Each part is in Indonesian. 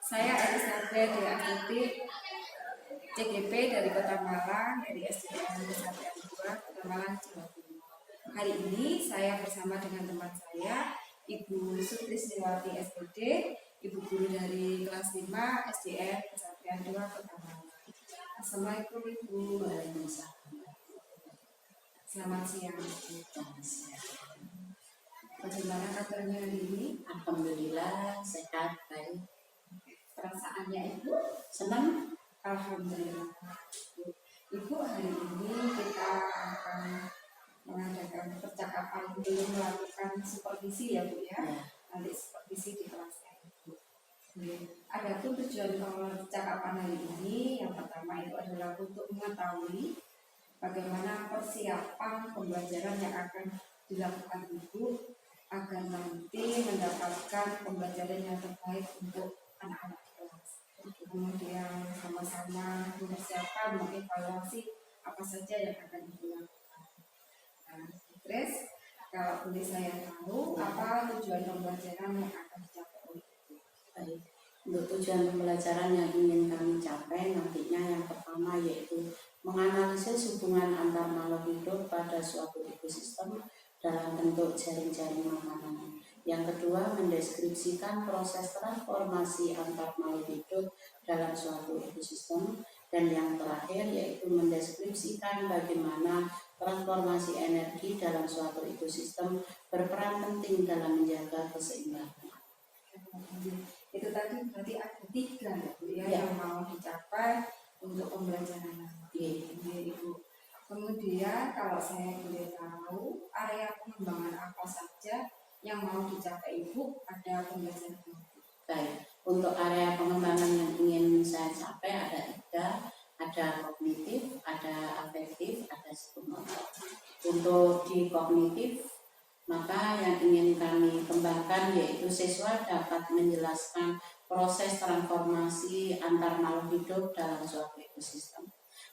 Saya Elizabeth Deastuti, CGP dari Kota Malang, dari SDN Kesatuan 2, Kota Malang, Jawa Timur. Hari ini saya bersama dengan teman saya, Ibu Sutrisniwati SPD, Ibu Guru dari kelas 5 SDN Kesatuan 2, Kota Malang. Assalamualaikum Ibu. Selamat siang. Bagaimana kabarnya hari ini? Alhamdulillah sehat, baik. Perasaannya Ibu? Senang? Alhamdulillah. Ibu, hari ini kita akan mengadakan percakapan, belum melakukan supervisi ya Bu ya. Nanti supervisi di kelasnya Ibu. Adapun tujuan percakapan hari ini, yang pertama itu adalah untuk mengetahui bagaimana persiapan pembelajaran yang akan dilakukan Ibu agar nanti mendapatkan pembelajaran yang terbaik untuk anak-anak kelas. Kemudian sama-sama mempersiapkan, mengevaluasi apa saja yang akan dilakukan. Nah, terus kalau boleh saya tahu apa tujuan pembelajaran yang akan dicapai oleh Ibu? Baik. Untuk tujuan pembelajaran yang ingin kami capai nantinya yang pertama yaitu menganalisis hubungan antar makhluk hidup pada suatu ekosistem dalam bentuk jaring-jaring makanan. Yang kedua, mendeskripsikan proses transformasi antar makhluk hidup dalam suatu ekosistem. Dan yang terakhir yaitu mendeskripsikan bagaimana transformasi energi dalam suatu ekosistem berperan penting dalam menjaga keseimbangan. Itu tadi berarti ada 3 ya Bu ya, yang mau dicapai untuk pembelajaran nanti. Ibu. Kemudian kalau saya boleh tahu area pengembangan apa saja yang mau dicapai Ibu ada pembelajaran nanti. Baik, untuk area pengembangan yang ingin saya capai ada 3, ada kognitif, ada afektif, ada psikomotor. Untuk di kognitif, maka yang ingin kami kembangkan yaitu siswa dapat menjelaskan proses transformasi antar makhluk hidup dalam suatu ekosistem.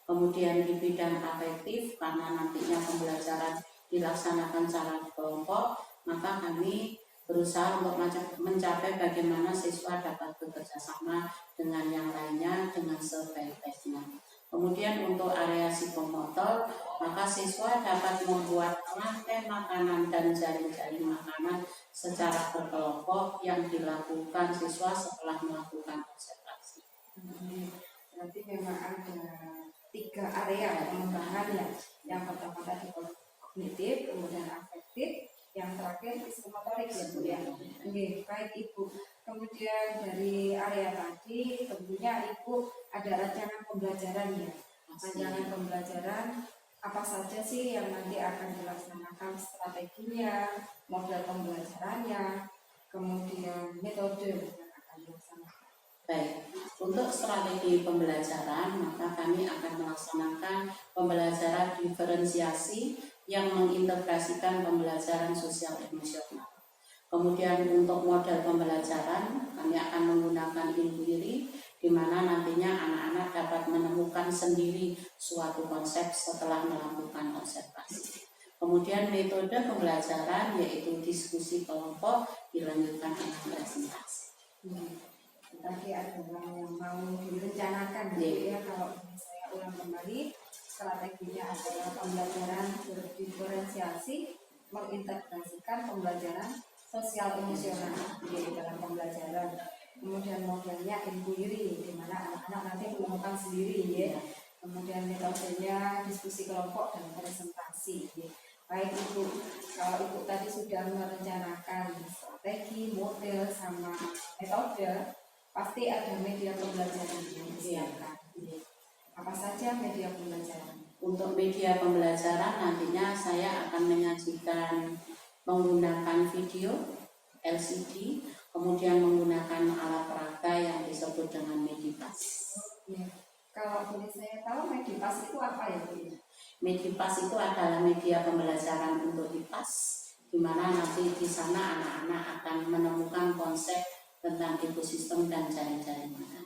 Kemudian di bidang afektif, karena nantinya pembelajaran dilaksanakan secara kelompok, maka kami berusaha untuk mencapai bagaimana siswa dapat bekerja sama dengan yang lainnya dengan sebaik-baiknya. Kemudian untuk area psikomotor, maka siswa dapat membuat rantai makanan dan jaring-jaring makanan secara berkelompok yang dilakukan siswa setelah melakukan observasi. Berarti memang ada 3 area pengembangan ya. Yang pertama tadi kognitif, kemudian afektif, yang terakhir psikomotorik ya Bu ya. Oke, baik Ibu. Kemudian dari area tadi tentunya Ibu ada rencana pembelajaran ya. Rancangan pembelajaran apa saja sih yang nanti akan dilaksanakan, strateginya, model pembelajarannya, kemudian metode yang akan dilaksanakan. Baik, untuk strategi pembelajaran maka kami akan melaksanakan pembelajaran diferensiasi yang mengintegrasikan pembelajaran sosial emosional. Kemudian untuk model pembelajaran kami akan menggunakan inquiry di mana nantinya anak-anak dapat menemukan sendiri suatu konsep setelah melakukan observasi. Kemudian metode pembelajaran yaitu diskusi kelompok dilanjutkan dengan presentasi. Tadi ada yang mau direncanakan ya, kalau saya ulang kembali strateginya adalah pembelajaran berdiferensiasi mengintegrasikan pembelajaran sosial emosional di dalam pembelajaran. Kemudian modelnya inquiry di mana anak-anak nanti menemukan sendiri ya. Kemudian metodenya diskusi kelompok dan presentasi ya. Baik Ibu, kalau Ibu tadi sudah merencanakan strategi, model sama metode, pasti ada media pembelajaran yang disiapkan. Apa saja media pembelajaran? Untuk media pembelajaran nantinya saya akan menyajikan menggunakan video LCD, kemudian menggunakan alat peraga yang disebut dengan Medipass. Kalau boleh saya tahu Medipass itu apa ya Bu? Medipass itu adalah media pembelajaran untuk IPAS, di mana nanti di sana anak-anak akan menemukan konsep tentang ekosistem dan jaring-jaring makanan.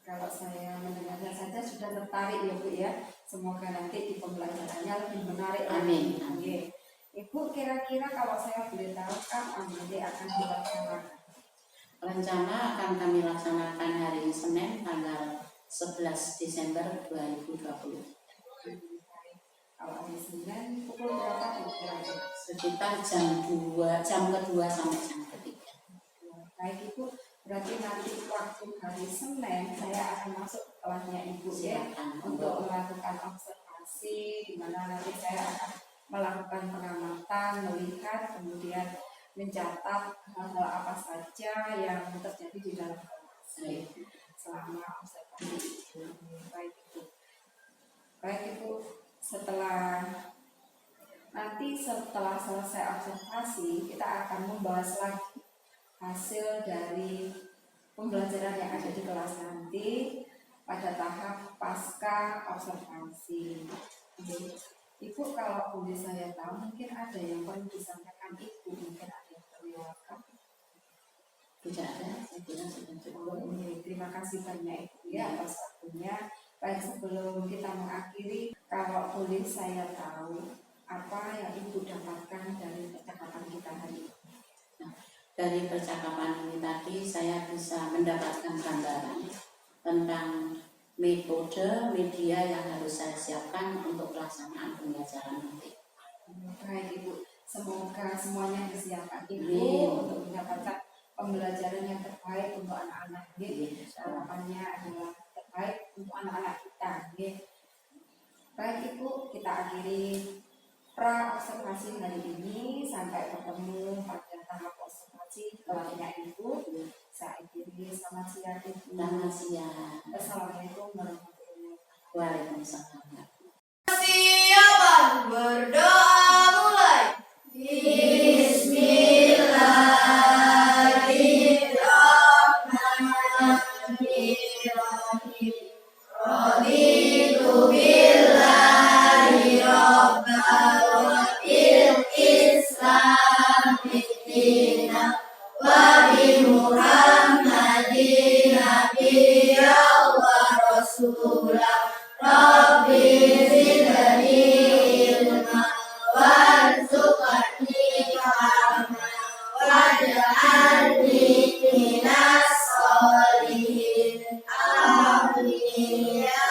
Kalau saya mendengarnya saja sudah tertarik ya Bu ya. Semoga nanti di pembelajarannya lebih menarik. Amin. Amin. Ibu kira-kira kalau saya boleh tahu kapan nanti akan dilaksanakan? rencana akan kami laksanakan hari Senin tanggal 11 Desember 2020. Kalau hari Senin pukul berapa Bu kira-kira? Sekitar jam kedua sampai jam ketiga. Baik Ibu, berarti nanti waktu hari Senin saya akan masuk kelasnya Ibu ya untuk melakukan observasi, di mana nanti saya akan melakukan pengamatan, melihat, kemudian mencatat hal-hal apa saja yang terjadi di dalam kelas selama observasi. Baik Ibu. Baik Ibu, setelah selesai observasi, kita akan membahas lagi hasil dari pembelajaran yang ada di kelas nanti pada tahap pasca observasi. Jadi, Ibu kalau boleh saya tahu, mungkin ada yang perlu disampaikan Ibu, mungkin ada yang terlewatkan. Tidak ada, saya kira sudah cukup. Terima kasih banyak Ibu ya atas waktunya. Baik, sebelum kita mengakhiri, kalau boleh saya tahu apa yang Ibu dapatkan dari percakapan kita hari ini? Dari percakapan ini tadi saya bisa mendapatkan gambaran tentang metode media yang harus saya siapkan untuk pelaksanaan pembelajaran nanti. Baik Ibu, semoga semuanya disiapkan Ibu untuk mendapatkan pembelajaran yang terbaik untuk anak-anak. Harapannya adalah terbaik untuk anak-anak kita. Baik Ibu, kita akhiri pra observasi hari ini. Sampai bertemu pada tahap observasi kelasnya Ibu. Saya akhiri, selamat siang Ibu. Selamat siang. Assalamualaikum warahmatullahi wabarakatuh. Waalaikumsalam. Siapkan berdoa mulai. Bismillahirrahmanirrahim. Raditu billahi rabban wa bil islami dinan wa bi Muhammadin nabiyyan wa rasulah. Rabbi zidni ilma warzuqni fahma waj'alni minas sholihin. Amin ya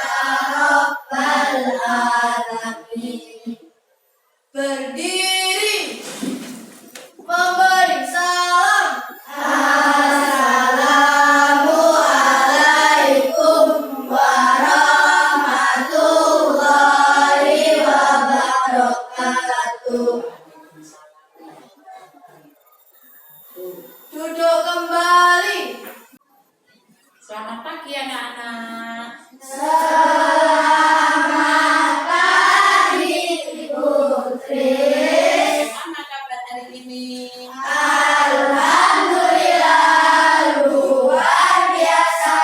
rabbal alamin. Berdiri, memberi salam. Assalamualaikum warahmatullahi wabarakatuh. Duduk kembali. Selamat pagi anak-anak. Selamat pagi Putri. Bagaimana kabar hari ini? Alhamdulillah luar biasa,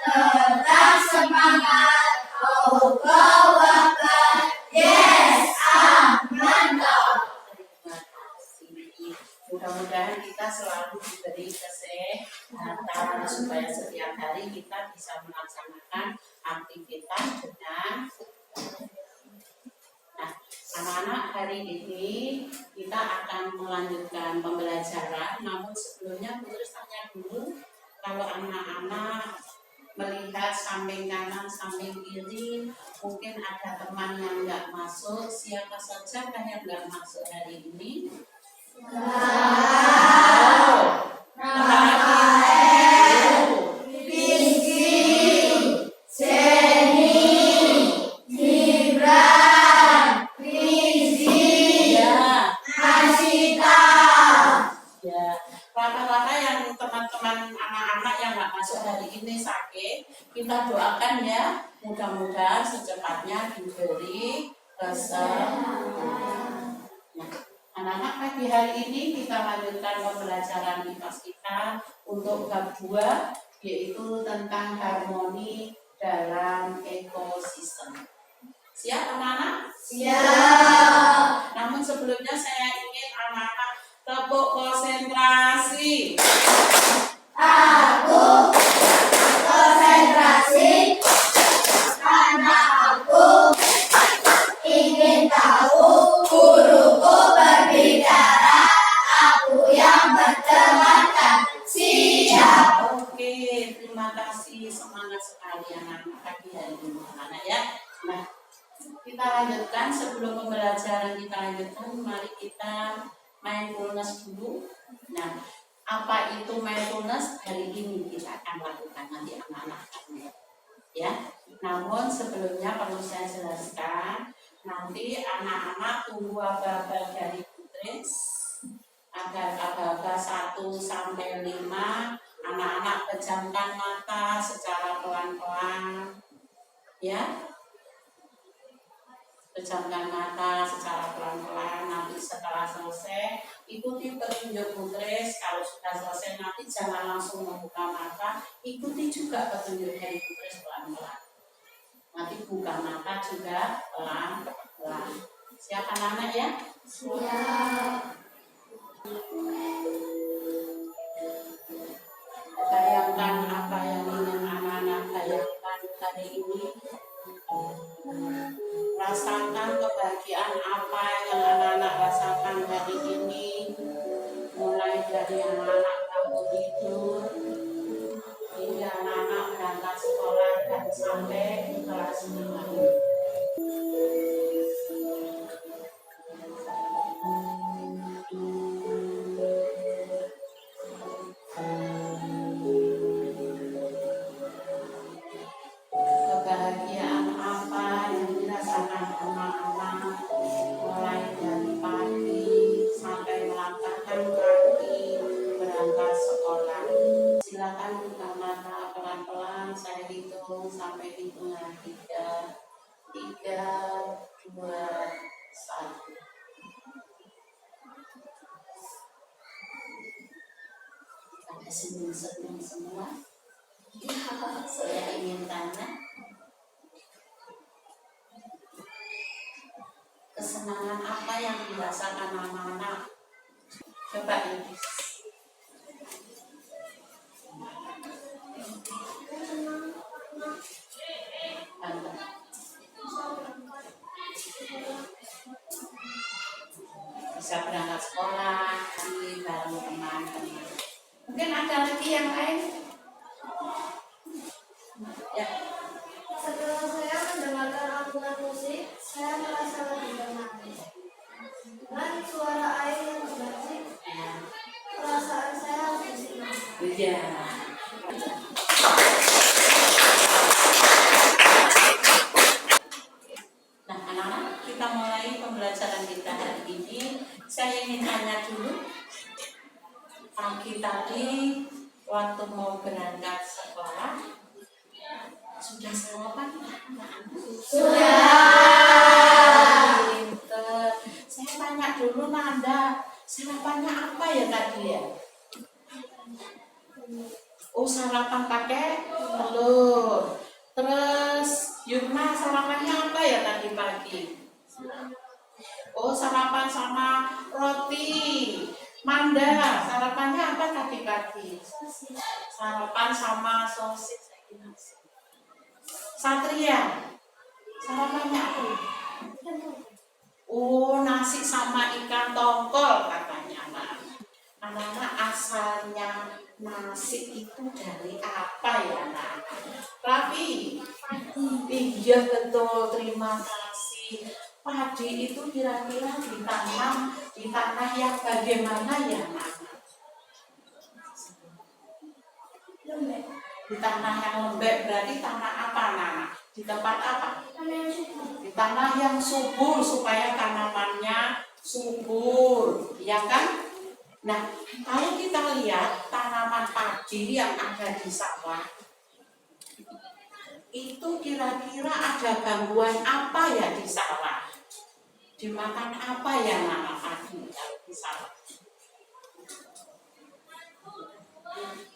tetap semangat. Allahu Akbar. Yes, mantap. Mudah-mudahan kita selalu diberi kesehatan supaya setiap hari kita bisa melaksanakan aktivitas dengan. Nah, anak-anak, hari ini kita akan melanjutkan pembelajaran. Namun sebelumnya Putri tanya dulu, kalau anak-anak melihat samping kanan, samping kiri, mungkin ada teman yang nggak masuk. Siapa saja kan yang nggak masuk hari ini? Rata-rata yang teman-teman anak-anak yang nggak masuk hari ini sakit, kita doakan ya, mudah-mudahan secepatnya diberi kesembuhan. Nah, anak-anak, pagi hari ini kita lanjutkan pembelajaran IPAS kita untuk bab 2, yaitu tentang harmoni dalam ekosistem. Siap anak-anak? Siap. Namun sebelumnya saya ingin anak-anak tepuk konsentrasi. Aku konsentrasi karena aku ingin tahu guruku berbicara, aku yang bertemankan. Siap. kita mindfulness dulu. Nah, apa itu mindfulness? Hari ini kita akan lakukan nanti anak-anak ya. Namun sebelumnya perlu saya jelaskan, nanti anak-anak tunggu aba-aba dari Putris agar aba-aba 1 sampai 5 anak-anak pejamkan mata secara pelan-pelan ya. Pejamkan mata secara pelan-pelan. Nanti setelah selesai ikuti petunjuk Putris. Kalau sudah selesai nanti jangan langsung membuka mata, ikuti juga petunjuk dari Putris pelan-pelan. Nanti buka mata juga pelan-pelan. Siap anak-anak ya? Siap. Bayangkan apa yang ingin anak-anak bayangkan hari ini. Rasakan kebahagiaan apa yang anak-anak rasakan hari ini. Mulai dari anak-anak bangun tidur hingga anak-anak berangkat sekolah dan sampai di kelas 5. Kebahagiaan apa yang dirasakan anak-anak mulai dari pagi sampai melangkahkan kaki berangkat sekolah. Silakan buka mata pelan-pelan, saya hitung sampai hitungan 3, 2, 1. Ada senyum-senyum semua. Saya ingin tanya, kesenangan apa yang dirasakan anak-anak? Coba ini. Bisa berangkat sekolah, nanti bareng teman-teman. Mungkin ada lagi yang lain? Ya. Setelah saya mendengarkan alunan musik, saya merasa lebih tenang. Dengan suara air yang bersih, perasaan saya lebih senang. Iya. Nah, anak-anak, kita mulai pembelajaran kita hari ini. Saya ingin tanya dulu, pagi tadi waktu mau berangkat sekolah sudah sarapan? Sudah. Pinter. Saya tanya dulu Nanda, sarapannya apa ya tadi ya? Oh, sarapan pakai telur. Terus Yurma sarapannya apa ya tadi pagi? Oh, sarapan sama roti. Manda, sarapannya apa tadi pagi? Sarapan sama sosis. Satria, sarapannya apa? Oh, nasi sama ikan tongkol katanya anak-anak. Asalnya nasi itu dari apa ya nak? Raffi? Iya betul, terima kasih. Padi itu kira-kira ditanam di tanah yang bagaimana ya nak? Lembek. Di tanah yang lembek, berarti tanah apa nak? Di tempat apa? Di tanah yang subur supaya tanamannya subur, ya kan? Nah, kalau kita lihat tanaman padi yang ada di sawah, itu kira-kira ada gangguan apa ya di sawah? Dimakan apa ya anak padi kalau di sawah?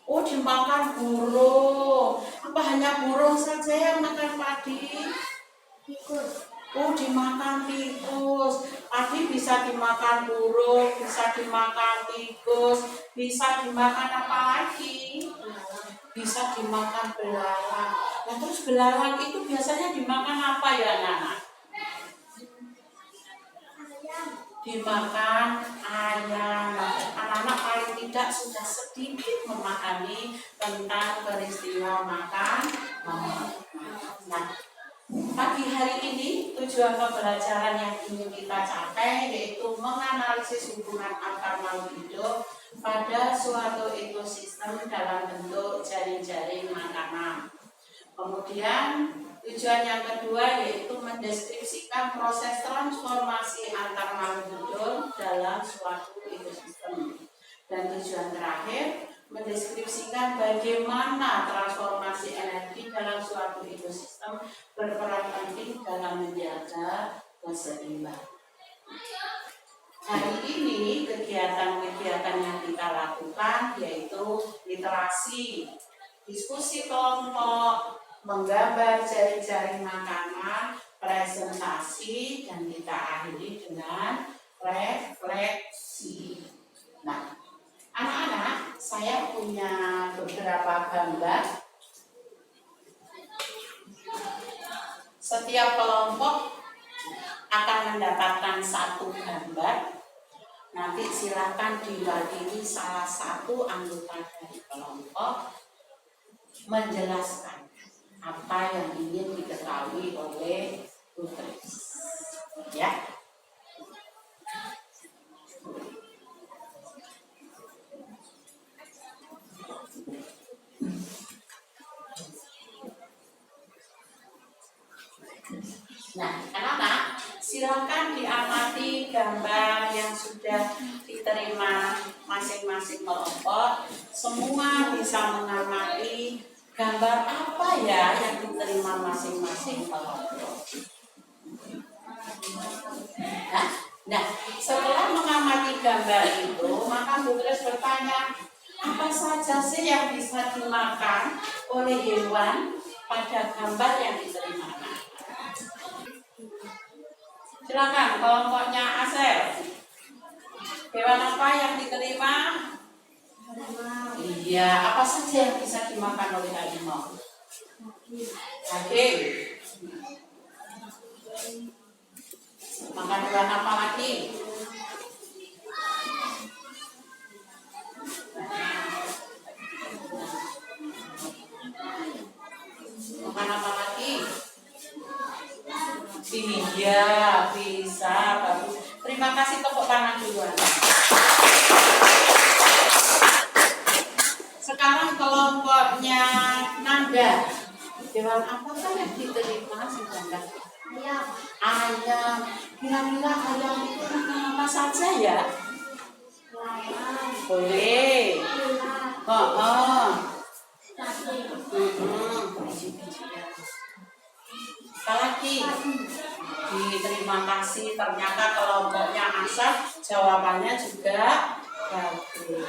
Oh, dimakan burung. Apa hanya burung saja yang makan padi? Tikus. Oh, dimakan tikus. Padi bisa dimakan burung, bisa dimakan tikus, bisa dimakan apa lagi? Bisa dimakan belalang. Nah, terus belalang itu biasanya dimakan apa ya, Nana? Dimakan ayam. Anak-anak paling tidak sudah sedikit memahami tentang peristiwa makan. Nah, Pagi hari ini tujuan pembelajaran yang ingin kita capai yaitu menganalisis hubungan antar makhluk hidup pada suatu ekosistem dalam bentuk jaring-jaring makanan. Kemudian tujuan yang kedua yaitu mendeskripsikan proses transformasi antar makhluk hidup dalam suatu ekosistem. Dan tujuan terakhir mendeskripsikan bagaimana transformasi energi dalam suatu ekosistem berperan penting dalam menjaga keseimbangan. Hari ini kegiatan-kegiatan yang kita lakukan yaitu literasi, diskusi kelompok, menggambar jaring-jaring makanan, presentasi, dan kita akhiri dengan refleksi. Nah, anak-anak, saya punya beberapa gambar. Setiap kelompok akan mendapatkan satu gambar. Nanti silakan diwakili salah satu anggota dari kelompok menjelaskan apa yang ingin diketahui oleh Putri. Ya. Nah, anak-anak, silakan diamati gambar yang sudah diterima masing-masing kelompok. Semua bisa mengamati gambar apa ya yang diterima masing-masing kelompok. Nah, setelah mengamati gambar itu, maka Bu Grace bertanya, apa saja sih yang bisa dimakan oleh hewan pada gambar yang diterima? Silakan kelompoknya Asel. Hewan apa yang diterima? Iya, apa saja yang bisa dimakan oleh harimau? Daging. Makan hewan apa lagi? Makan apa lagi? Iya, bisa, bagus. Terima kasih, tepuk tangan duluan. Sekarang kelompoknya Nanda. Hewan apakah yang diterima sebentar? Ayam. Ayam. Kira-kira ayam itu makan apa saja ya? Ayam. Boleh. Ular. Biji-bijian. Apa lagi? Terima kasih, ternyata kelompoknya Asaf jawabannya juga bagus.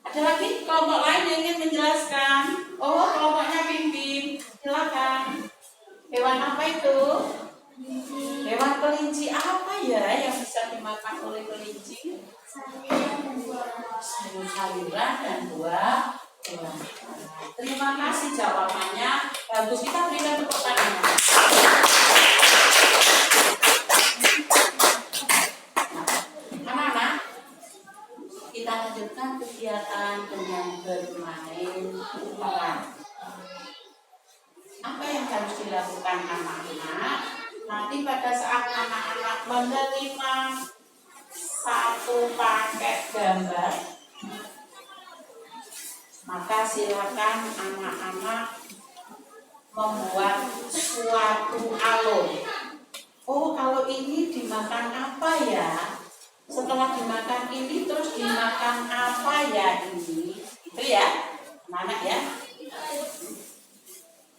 Ada lagi kelompok lain yang ingin menjelaskan? Oh, kelompoknya Pimpin, silakan. Hewan apa itu? Hewan kelinci apa ya yang bisa dimakan oleh kelinci? Sayur-sayuran dan buah. Terima kasih jawabannya bagus. Kita berikan tepuk tangan. Anak-anak, kita lanjutkan kegiatan dengan bermain peran. Apa yang harus dilakukan anak-anak? Nanti pada saat anak-anak menerima satu paket gambar, maka silakan anak-anak membuat suatu alur. Oh, kalau ini dimakan apa ya? Setelah dimakan ini terus dimakan apa ya ini? Itu ya, anak ya.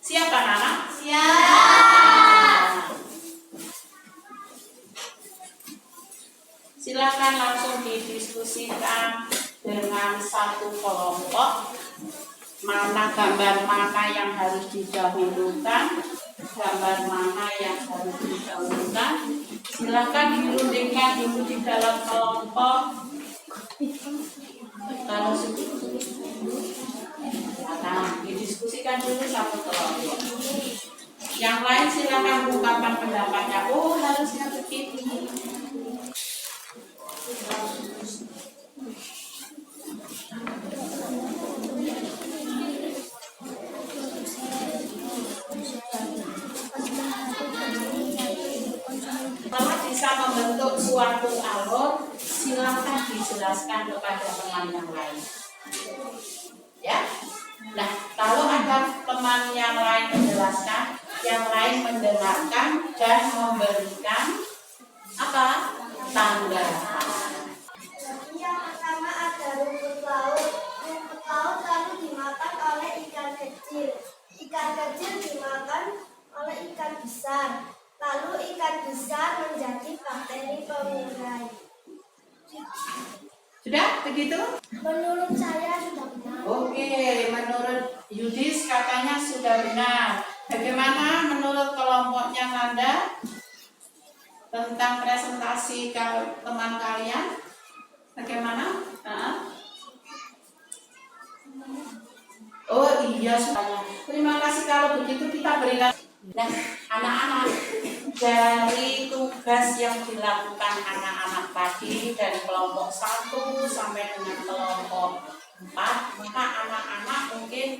Siap anak? Siap. Silakan langsung didiskusikan dengan satu kelompok. Mana gambar mana yang harus didahulukan, gambar mana yang harus didahulukan. Silakan dirundingkan dulu di dalam kelompok. Kalau didiskusikan dulu satu kelompok. Yang lain silakan ungkapkan pendapatnya. Oh, harusnya begini. suatu alur, silakan dijelaskan kepada teman yang lain. Ya. Nah, kalau ada teman yang lain menjelaskan, yang lain mendengarkan dan memberikan apa? Tanggapan. Yang pertama ada rumput laut. Rumput laut lalu dimakan oleh ikan kecil. Ikan kecil dimakan oleh ikan besar. Lalu ikan besar menjadi bakteri pengurai. Sudah begitu? Menurut saya sudah benar. Oke, menurut Yudis katanya sudah benar. Bagaimana menurut kelompoknya Nanda tentang presentasi teman kalian? Bagaimana? Oh iya, sudah. Terima kasih kalau begitu kita berikan. Nah, anak-anak, dari tugas yang dilakukan anak-anak tadi dari kelompok 1 sampai dengan kelompok 4, maka anak-anak mungkin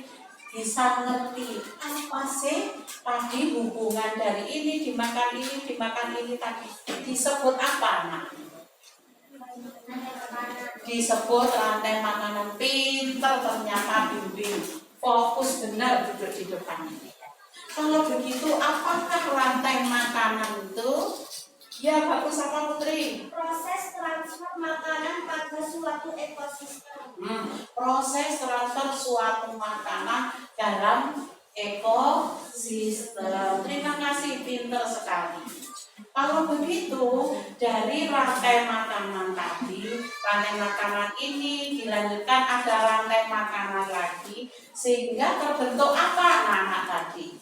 bisa mengerti apa sih tadi hubungan dari ini dimakan ini tadi disebut apa anak? Disebut rantai makanan. Pinter ternyata bimbing, fokus benar duduk di depan ini. Kalau begitu, apakah rantai makanan itu? Ya, bagus apa Putri? Proses transfer makanan pada suatu ekosistem. Proses transfer suatu makanan dalam ekosistem. Terima kasih, pinter sekali. Kalau begitu, dari rantai makanan tadi, rantai makanan ini dilanjutkan ada rantai makanan lagi, sehingga terbentuk apa anak-anak tadi?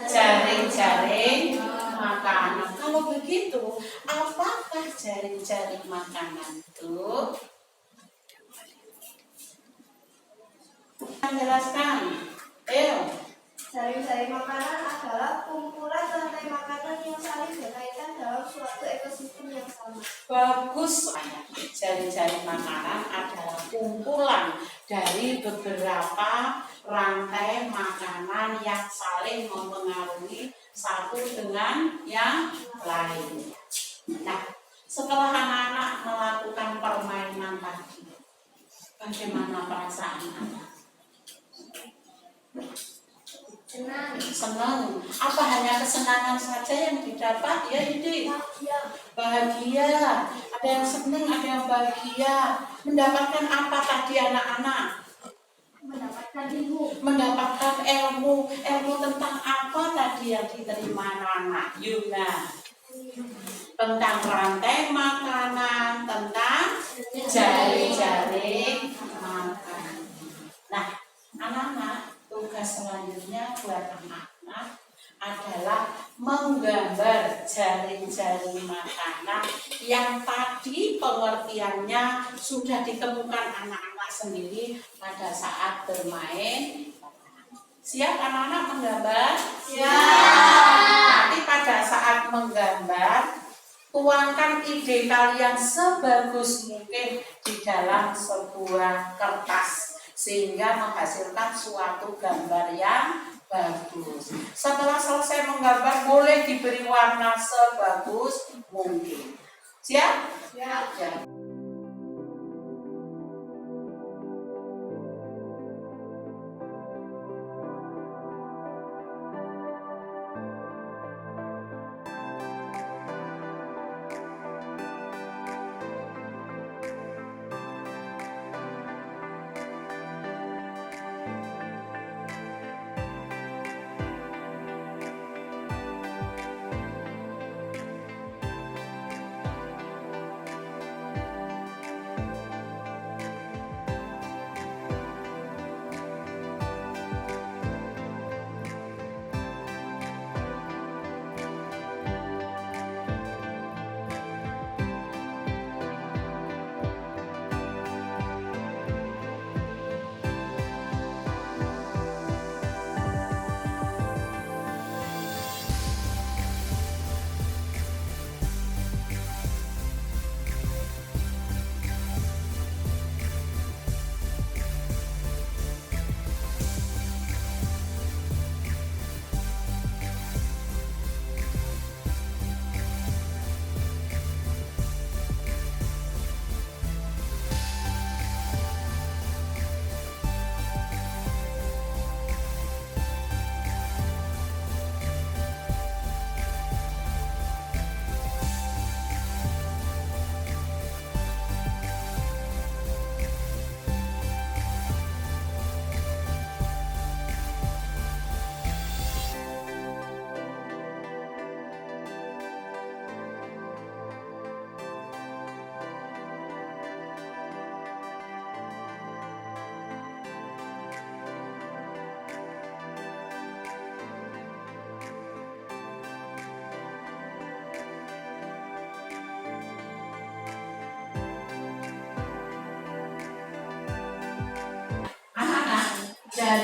Jaring-jaring makanan. Kalau begitu, apakah jaring-jaring makanan itu? Jelaskan. Ayo. Jaring-jaring makanan adalah kumpulan rantai makanan yang saling berkaitan dalam suatu ekosistem yang sama. Bagus. Jaring-jaring makanan adalah kumpulan dari beberapa rantai makanan yang saling mempengaruhi satu dengan yang lain. Nah, setelah anak-anak melakukan permainan tadi, bagaimana perasaan anak? Senang. Apa hanya kesenangan saja yang didapat? Ya, ini bahagia. Ada yang senang, ada yang bahagia. Mendapatkan apa tadi anak-anak? Mendapatkan ilmu. Ilmu tentang apa tadi yang diterima anak-anak? Yuna. Tentang rantai makanan, tentang jaring-jaring makanan. Nah, anak-anak, tugas selanjutnya buat anak-anak adalah menggambar jaring-jaring makanan yang tadi pengertiannya sudah ditemukan anak-anak sendiri pada saat bermain. Siap anak-anak menggambar? Siap. Nanti pada saat menggambar, tuangkan ide kalian sebagus mungkin di dalam sebuah kertas, sehingga menghasilkan suatu gambar yang bagus. Setelah selesai menggambar, boleh diberi warna sebagus mungkin. Siap? Siap. Siap.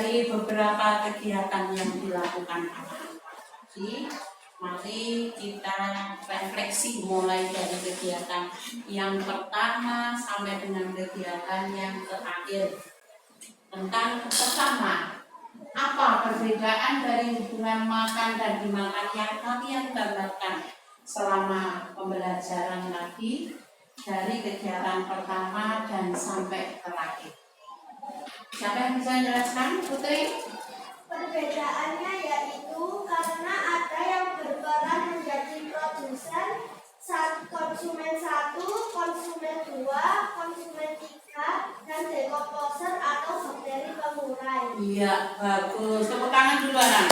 dari beberapa kegiatan yang dilakukan anak-anak tadi, mari kita refleksi mulai dari kegiatan yang pertama sampai dengan kegiatan yang terakhir. Tentang pertama, apa perbedaan dari hubungan makan dan dimakan yang kalian gambarkan selama pembelajaran tadi dari kegiatan pertama dan sampai terakhir? Siapa yang bisa menjelaskan, Putri? Perbedaannya yaitu karena ada yang berperan menjadi produsen, konsumen 1, konsumen 2, konsumen 3, dan dekomposer atau bakteri pengurai. Iya, bagus. Tepuk tangan dulu, anak.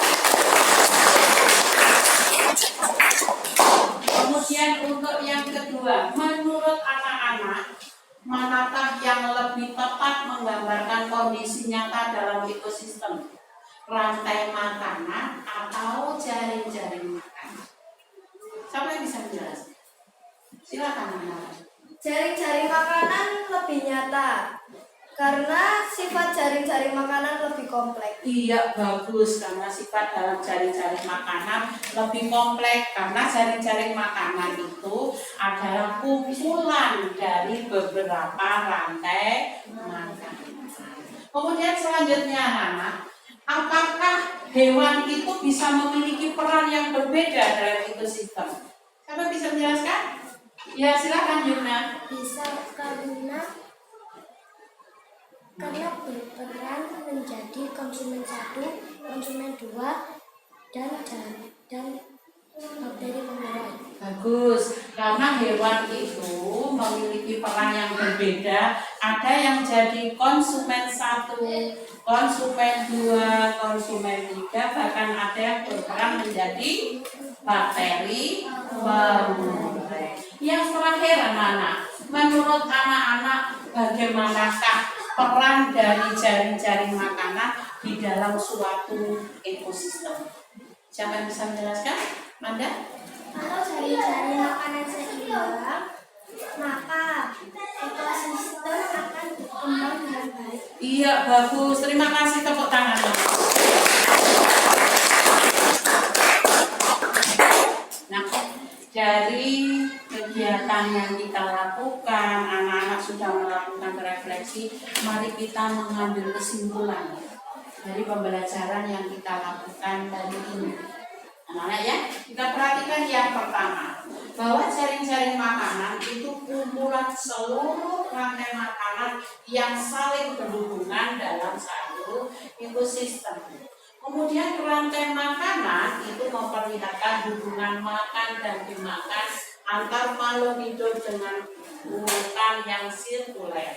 Kemudian untuk yang kedua, menurut anak-anak, manakah yang lebih tepat menggambarkan kondisi nyata dalam ekosistem? Rantai makanan atau jaring-jaring makanan? Siapa yang bisa menjelaskan? Silakan, anak. Jaring-jaring makanan lebih nyata karena sifat jaring-jaring makanan lebih kompleks. Iya, bagus, karena sifat dalam jaring-jaring makanan lebih kompleks, karena jaring-jaring makanan itu adalah kumpulan dari beberapa rantai makanan. Kemudian selanjutnya, anak, apakah hewan itu bisa memiliki peran yang berbeda dalam ekosistem? Siapa bisa menjelaskan? Ya, silakan, Yuna. Bisa karena berperan menjadi konsumen 1, konsumen 2, dan bakteri pengurai. Bagus, karena hewan itu memiliki peran yang berbeda. Ada yang jadi konsumen 1, konsumen 2, konsumen 3, bahkan ada yang berperan menjadi bakteri pengurai. Yang terakhir, anak-anak, menurut anak-anak bagaimanakah peran dari jaring-jaring makanan di dalam suatu ekosistem? Siapa yang bisa menjelaskan? Manda? Kalau jaring-jaring makanan seimbang, maka ekosistem akan berkembang dengan baik. Iya, bagus. Terima kasih, tepuk tangan. Nah, dari kegiatan yang kita lakukan, anak-anak sudah melakukan refleksi. Mari kita mengambil kesimpulan dari pembelajaran yang kita lakukan tadi ini. Anak-anak ya, kita perhatikan yang pertama, bahwa jaring-jaring makanan itu kumpulan seluruh rantai makanan yang saling berhubungan dalam satu ekosistem. Kemudian rantai makanan itu memperlihatkan hubungan makan dan dimakan antar makhluk hidup dengan urutan yang sirkuler.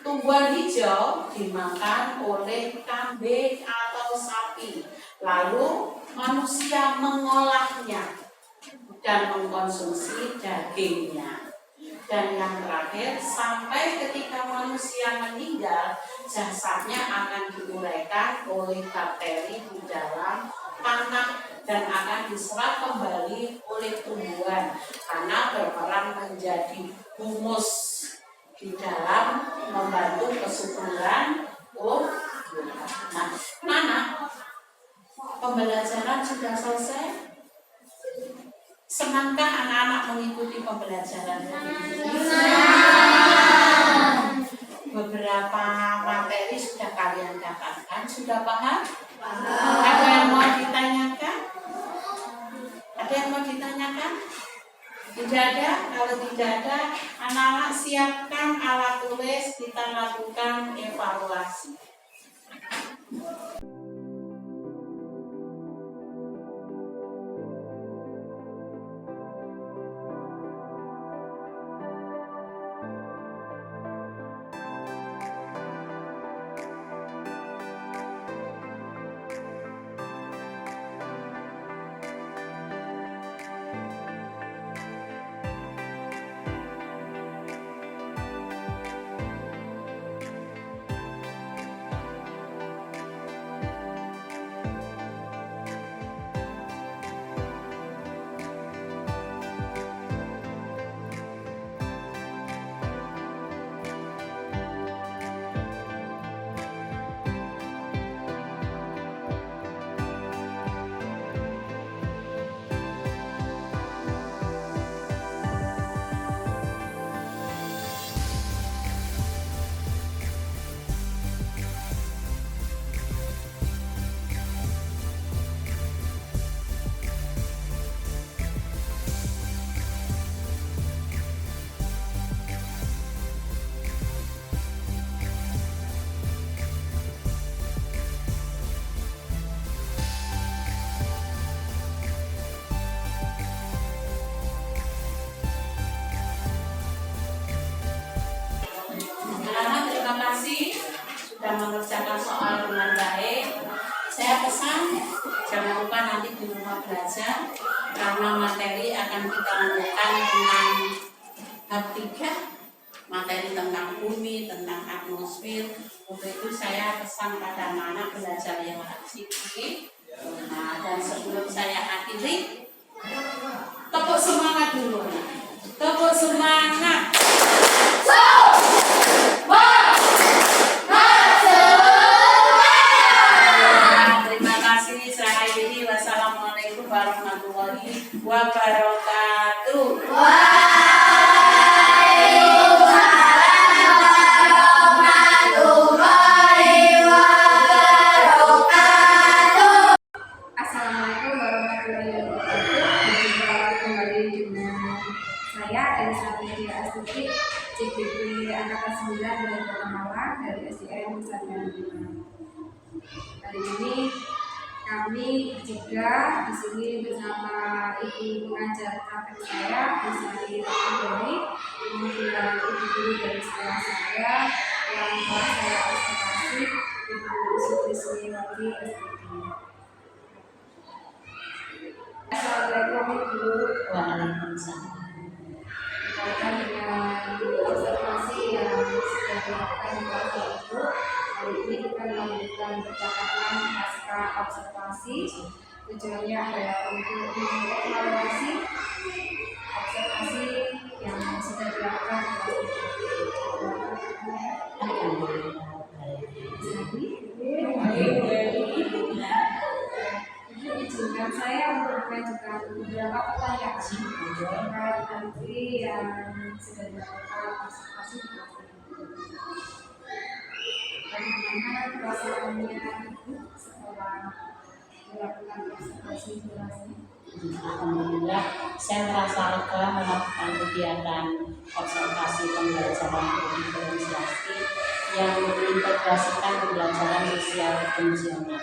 Tumbuhan hijau dimakan oleh kambing atau sapi, lalu manusia mengolahnya dan mengkonsumsi dagingnya. Dan yang terakhir, sampai ketika manusia meninggal, jasadnya akan diuraikan oleh bakteri di dalam tanah dan akan diserap kembali oleh tumbuhan karena berperan menjadi humus di dalam membantu kesuburan. Nah, mana pembelajaran sudah selesai? Senangkah anak-anak mengikuti pembelajaran ini? Beberapa materi sudah kalian dapatkan, sudah paham? Ada yang mau ditanyakan? Ada yang mau ditanyakan? Tidak ada? Kalau tidak ada, anak-anak siapkan alat tulis, kita lakukan evaluasi. saya pesan jangan lupa nanti di rumah belajar, karena materi akan kita lanjutkan dengan bab 3, materi tentang bumi, tentang atmosfer. Untuk itu saya pesan pada anak-anak belajar yang rajin. Nah, dan sebelum saya akhiri, tepuk semangat dulu. Tepuk semangat. Terima kasih. Saya akhiri. Wassalamualaikum warahmatullahi wabarakatuh. Assalamualaikum warahmatullahi wabarakatuh. Berjumpa kembali dengan saya Elisa Media Astuti, CPP Angkatan 9 dari Kota Malang dari SDN Sarjana 5. Hari ini kami juga di sini bersama ibu pengajar praktek saya, Bu Sari Ratnawati, kemudian ibu guru dari sekolah saya yang telah saya observasi, Ibu Sutrismiwati SPP. Assalamualaikum Ibu. Waalaikumsalam. Berkaitan dengan observasi yang sudah dilakukan oleh Ibu, hari ini kita melanjutkan percakapan pasca observasi. Tujuannya adalah untuk mengevaluasi observasi yang sudah dilakukan oleh Ibu izinkan saya untuk mengajukan beberapa pertanyaan terkait nanti yang sudah dilakukan observasi di kelas ini. Bagaimana perasaannya Ibu setelah dilakukan observasi di kelas ini? Alhamdulillah, saya merasa lega melakukan kegiatan observasi pembelajaran diferensiasi yang mengintegrasikan pembelajaran sosial fungsional.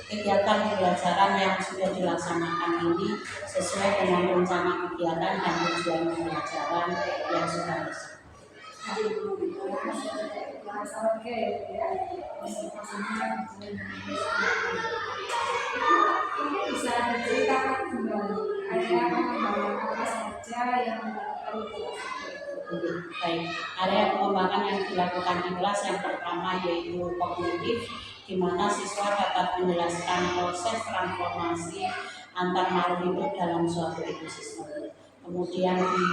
Kegiatan pembelajaran yang sudah dilaksanakan ini sesuai dengan rencana kegiatan dan tujuan pembelajaran yang sudah disebut. Bahasa oke ya, observasinya ini bisa diceritakan kembali area pengembangan apa saja yang perlu dilakukan. Baik, area pengembangan yang dilakukan di kelas yang pertama yaitu kognitif, di mana siswa dapat menjelaskan proses transformasi antar makhluk hidup dalam suatu ekosistem. Kemudian di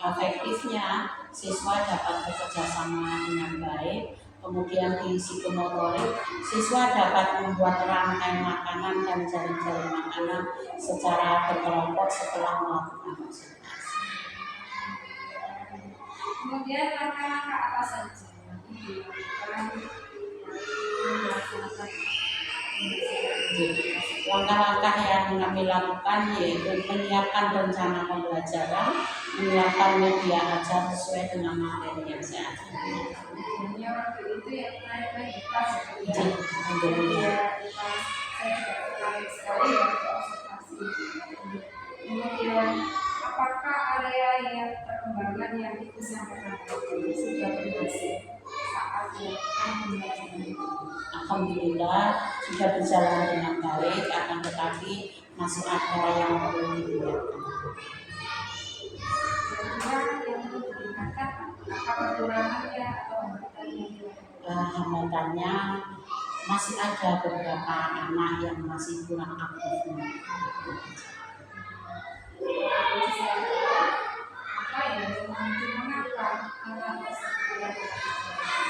afektifnya, siswa dapat bekerja sama dengan baik. Kemudian di psikomotorik, siswa dapat membuat rantai makanan dan jaring-jaring makanan secara berkelompok setelah melakukan observasi. Kemudian langkah-langkah apa saja yang dilakukan melaksanakan Langkah-langkah yang kami lakukan yaitu menyiapkan rencana pembelajaran, menyiapkan media ajar sesuai dengan materi yang saya ajarkan. Sebenarnya waktu itu yang naik di kelas ya, Alhamdulillah. di kelas saya juga tertarik sekali ya ke observasi. Kemudian apakah area yang perkembangan yang Ibu sampaikan tadi sudah berhasil saat dilakukan pembelajaran itu? Alhamdulillah sudah berjalan dengan baik, akan tetapi masih ada yang perlu ditingkatkan. Kira-kira yang perlu ditingkatkan apa kekurangannya atau hambatannya? Hambatannya masih ada beberapa anak yang masih kurang aktif. Apa ya yang mengapa anak tersebut?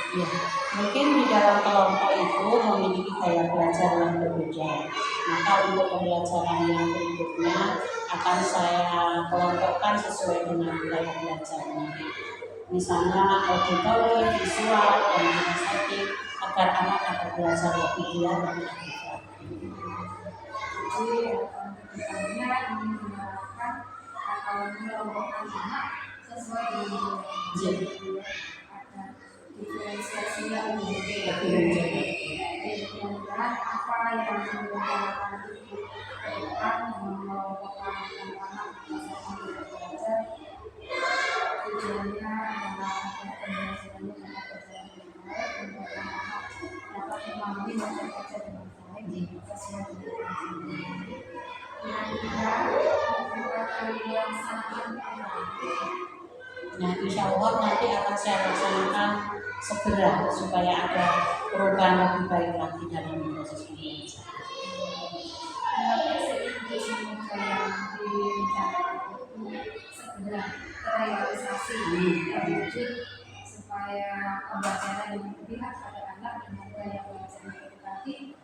Ya, mungkin di dalam kelompok itu memiliki gaya belajar yang berbeda. Maka untuk pembelajaran yang berikutnya akan saya kelompokkan sesuai dengan gaya belajarnya. Misalnya auditory, visual, dan kinestetik agar anak dapat belajar lebih giat dan aktif. Jadi kedepannya ingin menerapkan atau mengelompokkan anak sesuai dengan ada diferensiasi yang berbeda. Mudah-mudahan apa yang dilakukan itu ke depan mengelompokkan anak-anak berdasarkan belajar tujuannya adalah pembelajarannya dapat berjalan dengan baik, untuk anak-anak dapat memahami dan belajar dengan baik. sesuai dengan kira-kira yang sangat Nah, insya Allah nanti akan saya laksanakan segera supaya ada perubahan lebih baik lagi dalam proses pembelajaran. semoga yang direncanakan segera terrealisasi terwujud supaya pembelajaran yang berpihak pada anak dengan gaya belajar yang edukatif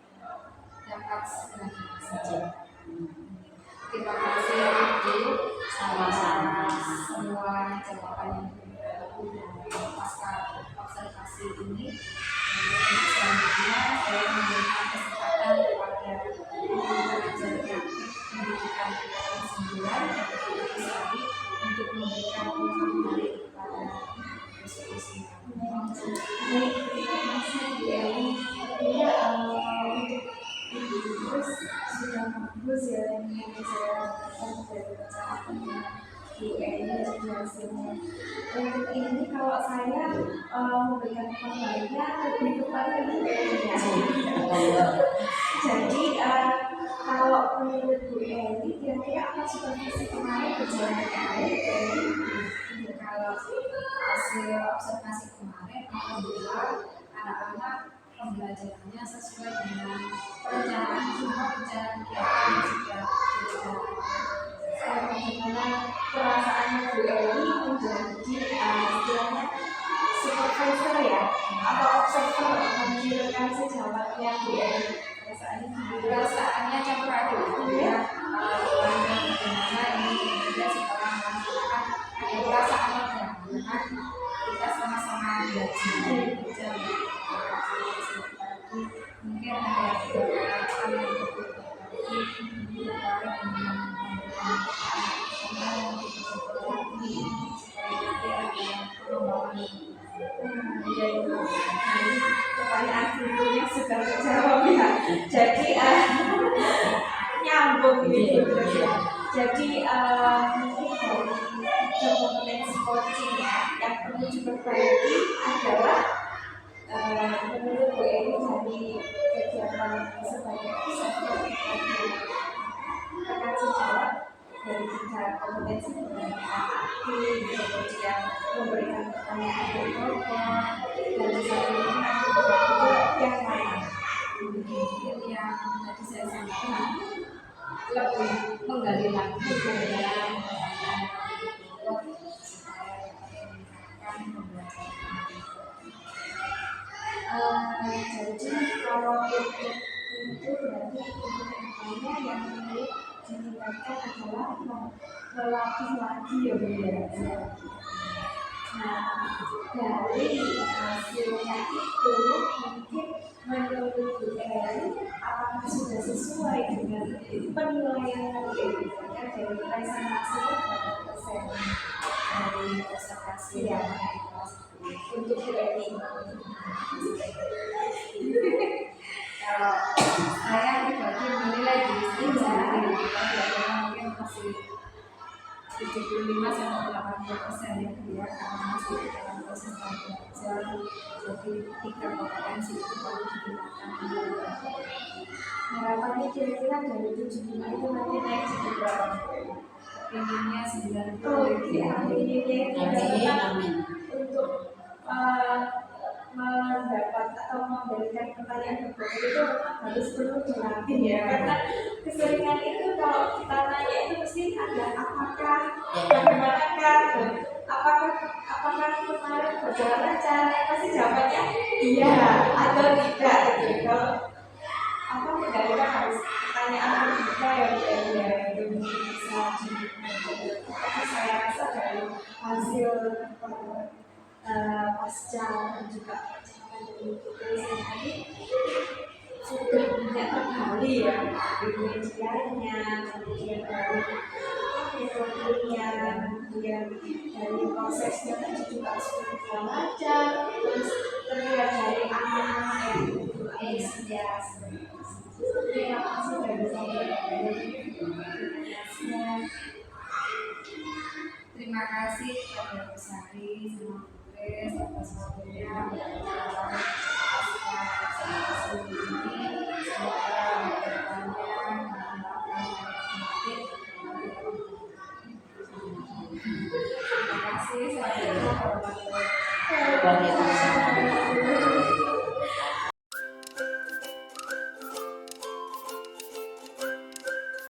dapat segera dilaksanakan. Terima kasih Ibu Sama-sama. semua jawaban yang diberikan pasca observasi ini. Selanjutnya saya memberikan kesempatan kepada pengajar pendidikan sembilan untuk memberikan pemahaman kepada diskusi kami. Terima kasih Bu Eli. Terus sudah bagus ya yang saya dari percakapannya Bu Eli juga hasilnya. Untuk ini kalau saya memberikan pemahamannya lebih kepada Bu Eli ya. Jadi kalau menurut Bu Eli kira-kira apa supervisi kemarin berjalan dengan baik Bu Eli? Kalau hasil observasi kemarin alhamdulillah anak-anak pembelajarannya sesuai dengan perencanaan semua perencanaan kegiatan yang sudah direncanakan. Bagaimana perasaannya Bu Eli menjadi istilahnya supervisor ya atau observer menunjukkan sejalannya Bu Eli? Perasaannya campur aduk ya. Bagaimana ini berbeda setelah melaksanakan ada perasaan lega karena kita sama-sama belajar. Mungkin ada yang berkaitan pertanyaan berikutnya sudah terjawab ya. Jadi nyambung gitu terus ya. Jadi mungkin dari kompetensi coaching ya yang perlu diperbaiki adalah menurut Bu Eli dari kegiatan sebagai observer akan sejawab dari tiga kompetensi pertanyaan aktif, kemudian memberikan pertanyaan yang relevan, dan satunya yang lain. Mungkin yang tadi saya sampaikan lebih menggali lagi kemudian jadi kalau itu berarti yang ditingkatkan adalah melatih lagi ya Bu ya. Nah dari hasilnya itu mungkin menurut Bu Eli apakah sudah sesuai dengan penilaian dari nilai maksimal berapa persen dari observasi yang untuk Bu Eli? Kalau saya pribadi menilai diri saya mungkin masih 75 sampai 80% ya Bu ya, karena masih dalam proses belajar. Jadi tiga kompetensi itu perlu digunakan. Harapannya kira-kira dari 75 itu nanti naik jadi berapa? Inginnya 90. Amin. Untuk mendapat atau memberikan pertanyaan berbeda itu harus perlu dilatih ya, karena keseringan itu kalau kita tanya itu mesti ada apakah, bagaimanakah, apakah kemarin berjalan lancar, pasti jawabannya iya atau tidak gitu. Kalau kita harus pertanyaan terbuka ya itu bisa tapi saya rasa dari hasil pasca dan juga dari tulisan tadi sudah banyak tergali ya dari medianya, kemudian dari metodenya, kemudian dari prosesnya tadi juga sudah belajar, terus terlihat dari anak-anak yang antusias. Terima kasih dari saya. Terima kasih kepada Bu Sari sama Bu Grace atas waktunya dalam ini. Semoga Sampai jumpa. Luar biasa.